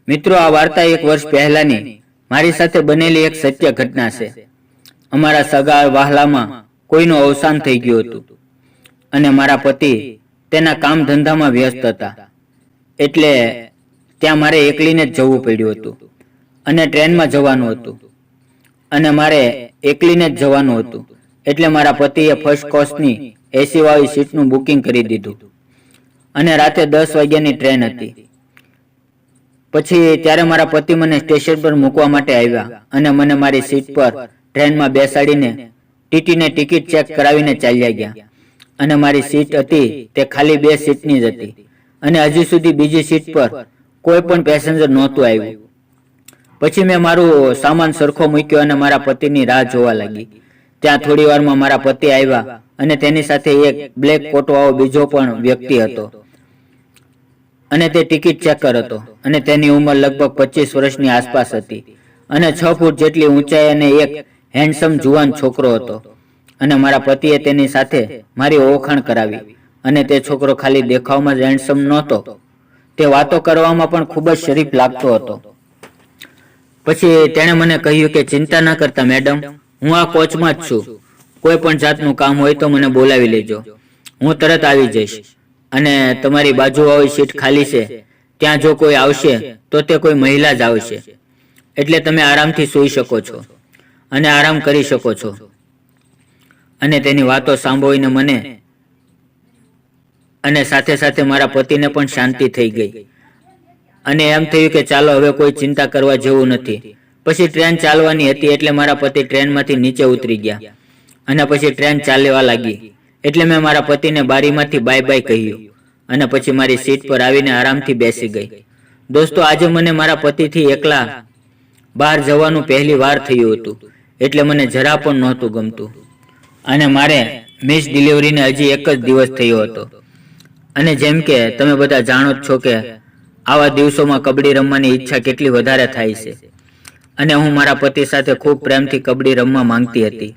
મિત્રો, આ વાર્તા એક વર્ષ પહેલાની મારી સાથે બનેલી એક સત્ય ઘટના છે. અમારા સગા વહાલામાં કોઈનું અવસાન થઈ ગયું હતું અને મારા પતિ તેના કામ ધંધામાં વ્યસ્ત હતા. એટલે ત્યાં મારે એકલીને જ જવું પડ્યું હતું અને ટ્રેનમાં જવાનું હતું અને મારે એકલીને જ જવાનું હતું. એટલે મારા પતિએ ફર્સ્ટ ક્લાસની એસી વાળી સીટનું બુકિંગ કરી દીધું અને રાતે 10 વાગ્યાની ટ્રેન હતી. પછી ત્યારે મારા પતિ મને સ્ટેશન પર મૂકવા માટે આવ્યા અને મને મારી સીટ પર ટ્રેનમાં બેસાડીને ટીટીને ટિકિટ ચેક કરાવીને ચાલ્યા ગયા. અને મારી સીટ હતી તે ખાલી 2 સીટની જ હતી અને હજી સુધી બીજી સીટ પર કોઈ પણ પેસેન્જર નહોતું આવ્યું. પછી મેં મારું સામાન સરખો મૂક્યો અને મારા પતિની રાહ જોવા લાગી. ત્યાં થોડી વારમાં મારા પતિ આવ્યા અને તેની સાથે એક બ્લેક કોટવાળો બીજો પણ વ્યક્તિ હતો અને તે ટિકિટ ચેકર હતો અને તેની ઉંમર લગભગ 25 વર્ષની આસપાસ હતી અને 6 ફૂટ જેટલી ઊંચાઈ અને એક હેન્ડસમ જુવાન છોકરો હતો. અને મારા પતિએ તેની સાથે મારી ઓળખાણ કરાવી અને તે છોકરો ખાલી દેખાવમાં જ હેન્ડસમ નહોતો, તે વાતો કરવામાં પણ ખૂબ જ શરીફ લાગતો હતો. પછી તેણે મને કહ્યું કે ચિંતા ન કરતા મેડમ, હું આ કોચમાં જ છું. કોઈ પણ જાતનું કામ હોય તો મને બોલાવી લેજો, હું તરત આવી જઈશ. અને તમારી બાજુવાળી સીટ ખાલી છે, ત્યાં જો કોઈ આવશે તો તે કોઈ મહિલા જ આવશે, એટલે તમે આરામથી સૂઈ શકો છો અને આરામ કરી શકો છો. અને તેની વાતો સાંભળીને મને અને સાથે સાથે મારા પતિને પણ શાંતિ થઈ ગઈ અને એમ થયું કે ચાલો હવે કોઈ ચિંતા કરવા જેવું નથી. પછી ટ્રેન ચાલવાની હતી એટલે મારા પતિ ટ્રેનમાંથી નીચે ઉતરી ગયા અને પછી ટ્રેન ચાલવા લાગી. એટલે મેં મારા પતિને બારીમાંથી બાય બાય કહ્યું અને પછી મારી સીટ પર આવીને આરામથી બેસી ગઈ. દોસ્તો, આજે મને મારા પતિથી એકલા બહાર જવાનું પહેલી વાર થયું હતું, એટલે મને જરા પણ નહોતું ગમતું. અને મારે મિસ ડિલિવરીને હજી એક જ દિવસ થયો હતો. અને જેમ કે તમે બધા જાણો જ છો કે આવા દિવસોમાં કબડ્ડી રમવાની ઈચ્છા કેટલી વધારે થાય છે અને હું મારા પતિ સાથે ખૂબ પ્રેમથી કબડ્ડી રમવા માંગતી હતી.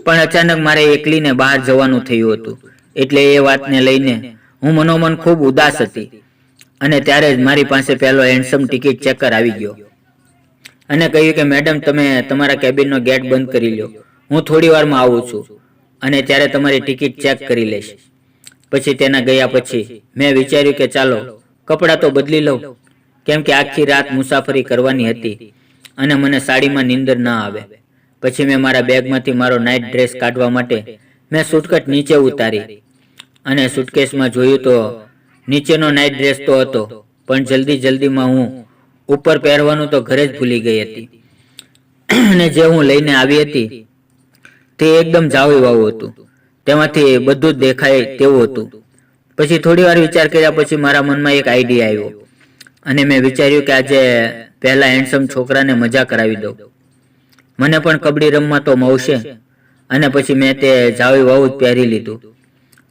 પણ અચાનક મારે એકલીને બહાર જવાનું થયું હતું, એટલે એ વાતને લઈને હું મનોમન ખૂબ ઉદાસ હતી. અને ત્યારે જ મારી પાસે પહેલો હેન્ડસમ ટિકિટ ચેકર આવી ગયો અને કહ્યું કે મેડમ, તમે તમારા કેબિનનો ગેટ બંધ કરી લો, હું થોડી વારમાં આવું છું અને ત્યારે તમારી ટિકિટ ચેક કરી લઈશ. પછી તેના ગયા પછી મેં વિચાર્યું કે ચાલો કપડાં તો બદલી લઉં, કેમ કે આખી રાત મુસાફરી કરવાની હતી અને મને સાડીમાં નીંદર ન આવે. પછી મેં મારા બેગમાંથી મારો નાઇટ ડ્રેસ કાઢવા માટે મેં સુટકેસ નીચે ઉતારી અને સુટકેસમાં જોયું તો નીચેનો નાઇટ ડ્રેસ તો હતો, પણ જલ્દીમાં હું ઉપર પહેરવાનું તો ઘરે જ ભૂલી ગઈ હતી. અને જે હું લઈને આવી હતી તે એકદમ જાવી વાવું હતું, તેમાંથી બધું જ દેખાય તેવું હતું. પછી થોડી વાર વિચાર કર્યા પછી મારા મનમાં એક આઈડિયા આવ્યો અને મેં વિચાર્યું કે આજે પહેલા હેન્ડસમ છોકરાને મજા કરાવી દઉં, મને પણ કબડ્ડી રમવા તો મળશે. અને પછી મેં તે જાવી વાવું જ પહેરી લીધું.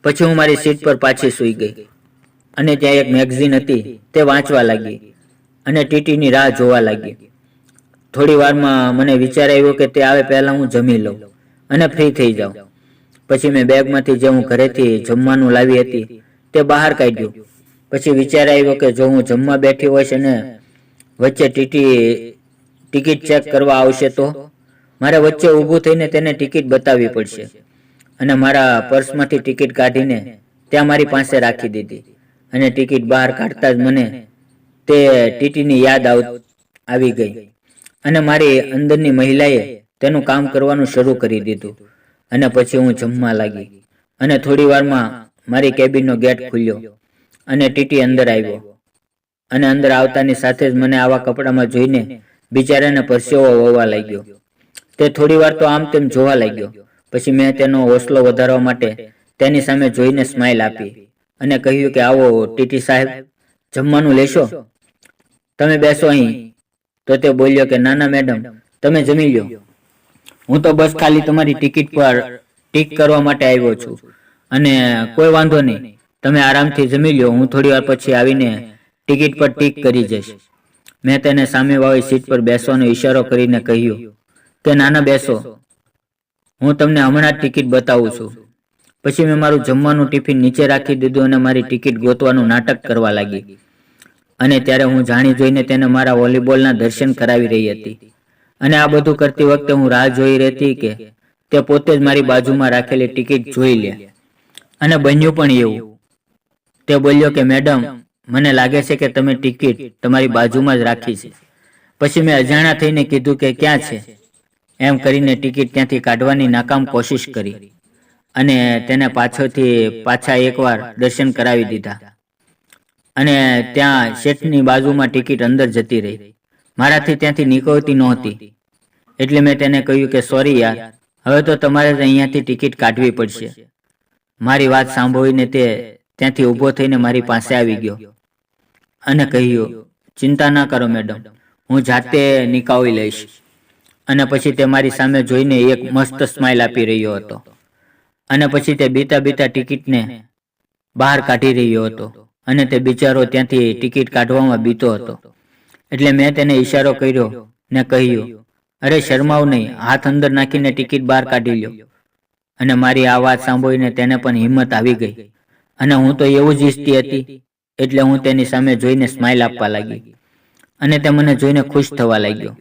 પછી હું મારી સીટ પર પાછી સૂઈ ગઈ અને ત્યાં એક મેગઝીન હતી તે વાંચવા લાગી અને ટીટીની રાહ જોવા લાગી. થોડી વારમાં મને વિચાર આવ્યો કે તે આવે પહેલાં હું જમી લઉં અને ફ્રી થઈ જાઉં. પછી મેં બેગમાંથી જે હું ઘરેથી જમવાનું લાવી હતી તે બહાર કાઢ્યું. પછી વિચાર આવ્યો કે જો હું જમવા બેઠી હોઈશ અને વચ્ચે ટિકિટ ચેક કરવા આવશે તો મારે વચ્ચે ઊભું થઈને તેને ટિકિટ બતાવવી પડશે. અને મારા પર્સમાંથી ટિકિટ કાઢીને ત્યાં મારી પાસે રાખી દીધી અને ટિકિટ બહાર કાઢતા જ મને તે ટીટીની યાદ આવી ગઈ અને મારી અંદરની મહિલાએ તેનું કામ કરવાનું શરૂ કરી દીધું. અને પછી હું જમવા લાગી અને થોડી વારમાં મારી કેબિનનો ગેટ ખુલ્યો અને ટીટી અંદર આવ્યો. અને અંદર આવતાની સાથે જ મને આવા કપડામાં જોઈને બિચારાને પરસેવો વળવા લાગ્યો. તે થોડી વાર તો આમ તેમ જોવા લાગ્યો. પછી મેં તેનો હોસલો વધારવા માટે તેની સામે જોઈને સ્માઇલ આપી અને કહ્યું કે આવો ટીટી સાહેબ, જમવાનું લેશો? તમે બેસો અહીં. તો તે બોલ્યો કે ના ના મેડમ, તમે જમી લો, હું તો બસ ખાલી તમારી ટિકિટ પર ટીક કરવા માટે આવ્યો છું. અને કોઈ વાંધો નહીં, તમે આરામથી જમી લો, હું થોડી વાર પછી આવીને ટિકિટ પર ટીક કરી જઈશ. મેં તેને સામેવાળી સીટ પર બેસવાનો ઈશારો કરીને કહ્યું કે નાના બેસો, હું તમને હમણાં જ ટિકિટ બતાવું છું. પછી મેં મારું જમવાનું ટિફિન નીચે રાખી દીધું અને મારી ટિકિટ ગોતવાનું નાટક કરવા લાગી. અને ત્યારે હું જાણી જોઈને તેને મારા વોલીબોલના દર્શન કરાવી રહી હતી. અને આ બધું કરતી વખતે હું રાહ જોઈ રહેતી કે તે પોતે જ મારી બાજુમાં રાખેલી ટિકિટ જોઈ લે. અને બન્યું પણ એવું. તે બોલ્યો કે મેડમ, મને લાગે છે કે તમે ટિકિટ તમારી બાજુમાં જ રાખી છે. પછી મેં અજાણ્યા થઈને કીધું કે ક્યાં છે. એમ કરીને ટિકિટ ત્યાંથી કાઢવાની નાકામ કોશિશ કરી અને તેને પાછા એકવાર દર્શન કરાવી દીધા. અને ત્યાં શેઠની બાજુમાં ટિકિટ અંદર જતી રહી. મારાથી ત્યાંથી નીકળતી નહોતી. એટલે મેં તેને કહ્યું કે સોરી યાર, હવે તો તમારે જ અહીંયાથી ટિકિટ કાઢવી પડશે. મારી વાત સાંભળીને તે ત્યાંથી ઊભો થઈને મારી પાસે આવી ગયો અને કહ્યું, ચિંતા ના કરો મેડમ, હું જાતે નીકાળી લઈશ. અને પછી તે મારી સામે જોઈને એક મસ્ત સ્માઇલ આપી રહ્યો હતો. અને પછી તે બીતા બીતા ટિકિટને બહાર કાઢી રહ્યો હતો. અને તે બિચારો ત્યાંથી ટિકિટ કાઢવામાં બીતો હતો. એટલે મેં તેને ઈશારો કર્યો ને કહ્યું, અરે શરમાવ નહીં, હાથ અંદર નાખીને ટિકિટ બહાર કાઢી લ્યો. અને મારી આ વાત સાંભળીને તેને પણ હિંમત આવી ગઈ. અને હું તો એવું જ ઈચ્છતી હતી. એટલે હું તેની સામે જોઈને સ્માઇલ આપવા લાગી. અને તે મને જોઈને ખુશ થવા લાગ્યો.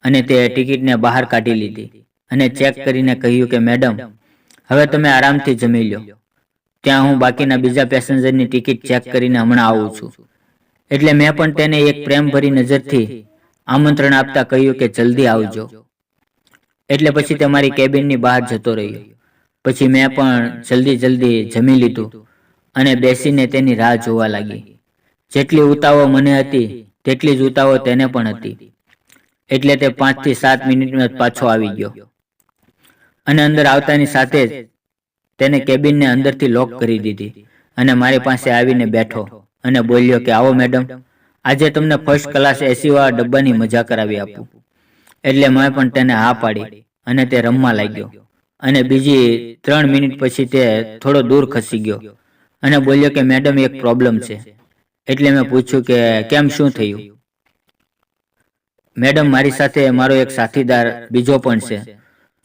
અને તે ટિકિટને બહાર કાઢી લીધી અને ચેક કરીને કહ્યું કે મેડમ, હવે તમે આરામથી જમી લો. ત્યાં હું બાકીના બીજા પેસેન્જરની ટિકિટ ચેક કરીને હમણાં આવું છું. એટલે મેં પણ તેને એક પ્રેમભરી નજરથી આમંત્રણ આપતા કહ્યું કે જલ્દી આવજો. એટલે પછી તે મારી કેબિનની બહાર જતો રહ્યો. પછી મેં પણ જલ્દી જમી લીધું અને બેસીને તેની રાહ જોવા લાગી. જેટલી ઉતાવળ મને હતી તેટલી જ ઉતાવળ તેને પણ હતી. એટલે તે 5 થી 7 મિનિટમાં પાછો આવી ગયો. અને અંદર આવતાની સાથે જ તેને કેબિનને અંદરથી લોક કરી દીધી અને મારી પાસે આવીને બેઠો અને બોલ્યો કે આવો મેડમ, આજે તમને ફર્સ્ટ ક્લાસ એસી વાળા ડબ્બાની મજા કરાવી આપું. એટલે મેં પણ તેને હા પાડી અને તે રમવા લાગ્યો. અને બીજી 3 મિનિટ પછી તે થોડો દૂર ખસી ગયો અને બોલ્યો કે મેડમ, એક પ્રોબ્લેમ છે. એટલે મેં પૂછ્યું કે કેમ, શું થયું? મેડમ, મારી સાથે મારો એક સાથીદાર બીજો પણ છે.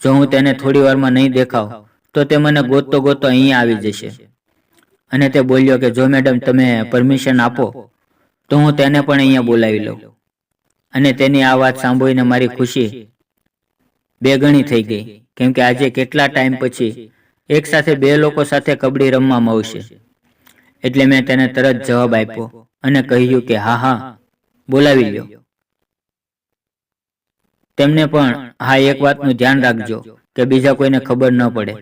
જો હું તેને થોડી વારમાં નહીં દેખાવ તો તે મને ગોતતો અહીંયા આવી જશે. અને તે બોલ્યો કે જો મેડમ તમે પરમિશન આપો તો હું તેને પણ અહીંયા બોલાવી લઉં. અને તેની આ વાત સાંભળીને મારી ખુશી 2 ગણી થઈ ગઈ. કેમ કે આજે કેટલા ટાઈમ પછી એક સાથે 2 લોકો સાથે કબડ્ડી રમવા મળશે. એટલે મેં તેને તરત જવાબ આપ્યો અને કહ્યું કે હા, બોલાવી લ્યો. તેમને પણ હા, એક વાતનું ધ્યાન રાખજો કે બીજા કોઈને ખબર ન પડે.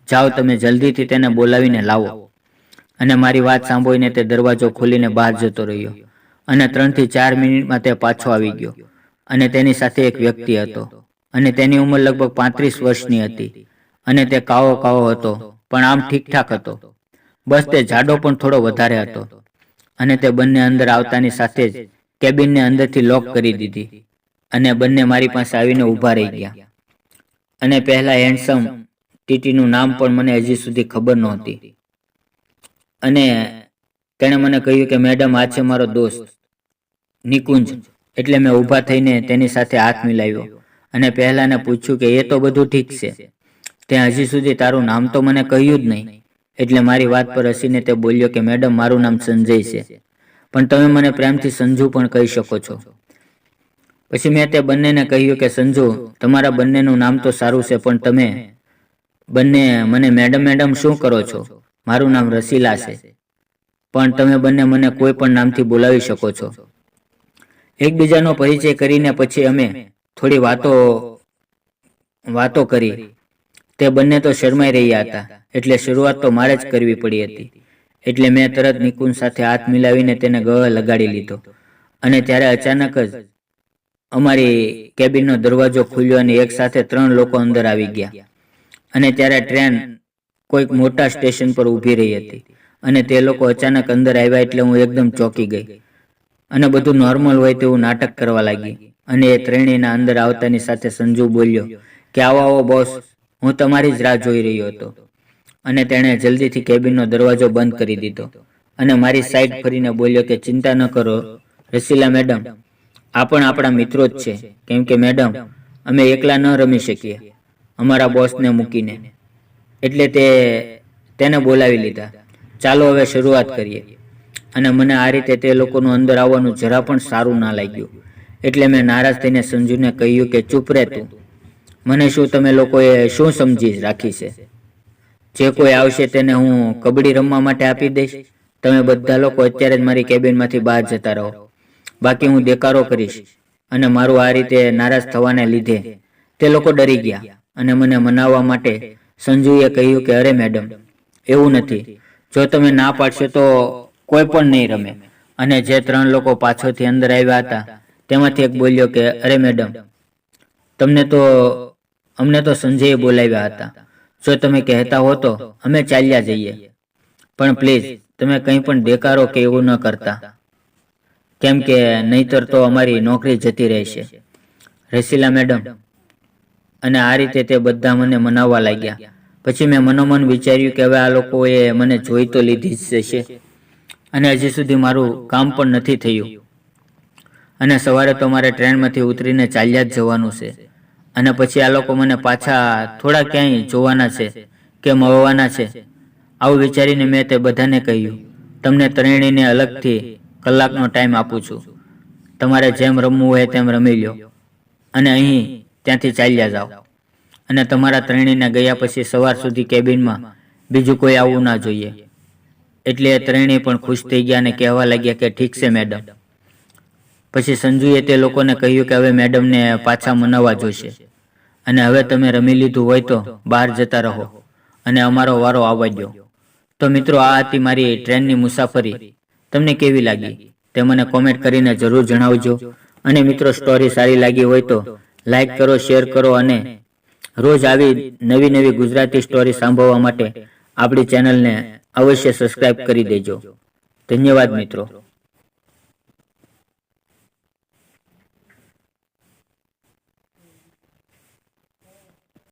જાઓ, તમે જલ્દીથી તેને બોલાવીને લાવો. અને મારી વાત સાંભળીને તે દરવાજો ખોલીને બહાર જતો રહ્યો. અને 3 થી 4 મિનિટમાં તે પાછો આવી ગયો. અને તેની સાથે એક વ્યક્તિ હતો. અને તેની ઉંમર લગભગ 35 વર્ષની હતી. અને તે કાળો હતો, પણ આમ ઠીકઠાક હતો. બસ તે જાડો પણ થોડો વધારે હતો. અને તે બંને અંદર આવતાની સાથે જ કેબિનને અંદરથી લોક કરી દીધી. અને બંને મારી પાસે આવીને ઊભા રહી ગયા. અને પહેલા હેન્ડસમ ટીટીનું નામ પણ મને હજી સુધી ખબર નહોતી. અને તેણે મને કહ્યું કે મેડમ, આ છે મારો દોસ્ત નિકુંજ. એટલે મેં ઊભા થઈને તેની સાથે હાથ મિલાવ્યો અને પહેલાને પૂછ્યું કે એ તો બધું ઠીક છે, તે હજી સુધી તારું નામ તો મને કહ્યું જ નહીં. એટલે મારી વાત પર હસીને તે બોલ્યો કે મેડમ, મારું નામ સંજય છે, પણ તમે મને પ્રેમથી સંજુ પણ કહી શકો છો. પછી મેં તે બંનેને કહ્યું કે સંજુ, તમારા બંનેનું નામ તો સારું છે, પણ તમે બંને મને મેડમ શું કરો છો? મારું નામ રસીલા છે, પણ તમે બંને મને કોઈ પણ નામથી બોલાવી શકો છો. એકબીજાનો પરિચય કરીને પછી અમે થોડી વાતો કરી. તે બંને તો શરમાઈ રહ્યા હતા, એટલે શરૂઆત તો મારે જ કરવી પડી હતી. એટલે મેં તરત નિકુંજ સાથે હાથ મિલાવીને તેને ગળે લગાડી લીધો. અને ત્યારે અચાનક જ અમારી કેબિનનો દરવાજો ખુલ્યો અને એક સાથે 3 લોકો અંદર આવી ગયા. અને ત્યારે ટ્રેન કોઈક મોટા સ્ટેશન પર ઊભી રહી હતી. અને તે લોકો અચાનક અંદર આવ્યા એટલે હું એકદમ ચોંકી ગઈ અને બધું નોર્મલ હોય તેવું નાટક કરવા લાગી. અને એ ત્રણેયના અંદર આવતાની સાથે સંજુ બોલ્યો કે આવો બોસ, હું તમારી જ રાહ જોઈ રહ્યો હતો. અને તેણે જલ્દીથી કેબિનનો દરવાજો બંધ કરી દીધો અને મારી સાઈડ ફરીને બોલ્યો કે ચિંતા ન કરો રસીલા મેડમ, આ પણ આપણા મિત્રો જ છે. કેમ કે મેડમ, અમે એકલા ન રમી શકીએ અમારા બોસને મૂકીને. એટલે તેને બોલાવી લીધા. ચાલો હવે શરૂઆત કરીએ. અને મને આ રીતે તે લોકોનું અંદર આવવાનું જરા પણ સારું ના લાગ્યું. એટલે મેં નારાજ થઈને સંજુને કહ્યું કે ચૂપ રહે તું, મને શું તમે લોકોએ શું સમજી રાખી છે? જે કોઈ આવશે તેને હું કબડ્ડી રમવા માટે આપી દઈશ. તમે બધા લોકો અત્યારે જ મારી કેબિનમાંથી બહાર જતા રહો, બાકી હું દેકારો કરીશ. અને મારું આ રીતે નારાજ થવાને લીધે તે લોકો ડરી ગયા અને મને મનાવવા માટે સંજુએ કહ્યું કે અરે મેડમ, એવું નથી, જો તમે ના પાડશો તો કોઈ પણ નહીં રમે. અને જે 3 લોકો પાછળથી અંદર આવ્યા હતા તેમાંથી એક બોલ્યો કે અરે મેડમ, અમને તો સંજયે બોલાવ્યા હતા, જો તમે કહેતા હો તો અમે ચાલ્યા જઈએ, પણ પ્લીઝ તમે કંઈ પણ દેકારો કે એવું ન કરતા, કેમ કે નહીતર તો અમારી નોકરી જતી રહેશે. રસીલા મેડમ. અને આ રીતે તે બધા મને મનાવવા લાગ્યા. પછી મેં મનોમન વિચાર્યું કે હવે આ લોકોએ મને જોઈ તો લીધી જ છે અને હજી સુધી મારું કામ પણ નથી થયું. અને સવારે તો મારે ટ્રેનમાંથી ઉતરીને ચાલ્યા જ જવાનું છે. અને પછી આ લોકો મને પાછા થોડા ક્યાંય જોવાના છે કે મળવાના છે. આવું વિચારીને મેં તે બધાને કહ્યું, તમને ત્રણેયને અલગથી કલાકનો ટાઈમ આપું છું. તમારે જેમ રમવું હોય તેમ રમી લો અને અહીં ત્યાંથી ચાલ્યા જાઓ. અને તમારા ત્રણેયના ગયા પછી સવાર સુધી કેબિનમાં બીજું કોઈ આવવું ના જોઈએ. એટલે એ ત્રણેય પણ ખુશ થઈ ગયા અને કહેવા લાગ્યા કે ઠીક છે મેડમ. પછી સંજુએ તે લોકોને કહ્યું કે હવે મેડમને પાછા મનાવવા જોઈશે અને હવે તમે રમી લીધું હોય તો બહાર જતા રહો અને અમારો વારો આવવા દો. તો મિત્રો, આ હતી મારી ટ્રેનની મુસાફરી. તમને કેવી લાગી તે મને કોમેન્ટ કરીને જરૂર જણાવજો. અને મિત્રો, સ્ટોરી સારી લાગી હોય તો લાઈક કરો, શેર કરો અને રોજ આવી નવી ગુજરાતી સ્ટોરી સાંભળવા માટે આપણી ચેનલને અવશ્ય સબસ્ક્રાઇબ કરી દેજો. ધન્યવાદ મિત્રો.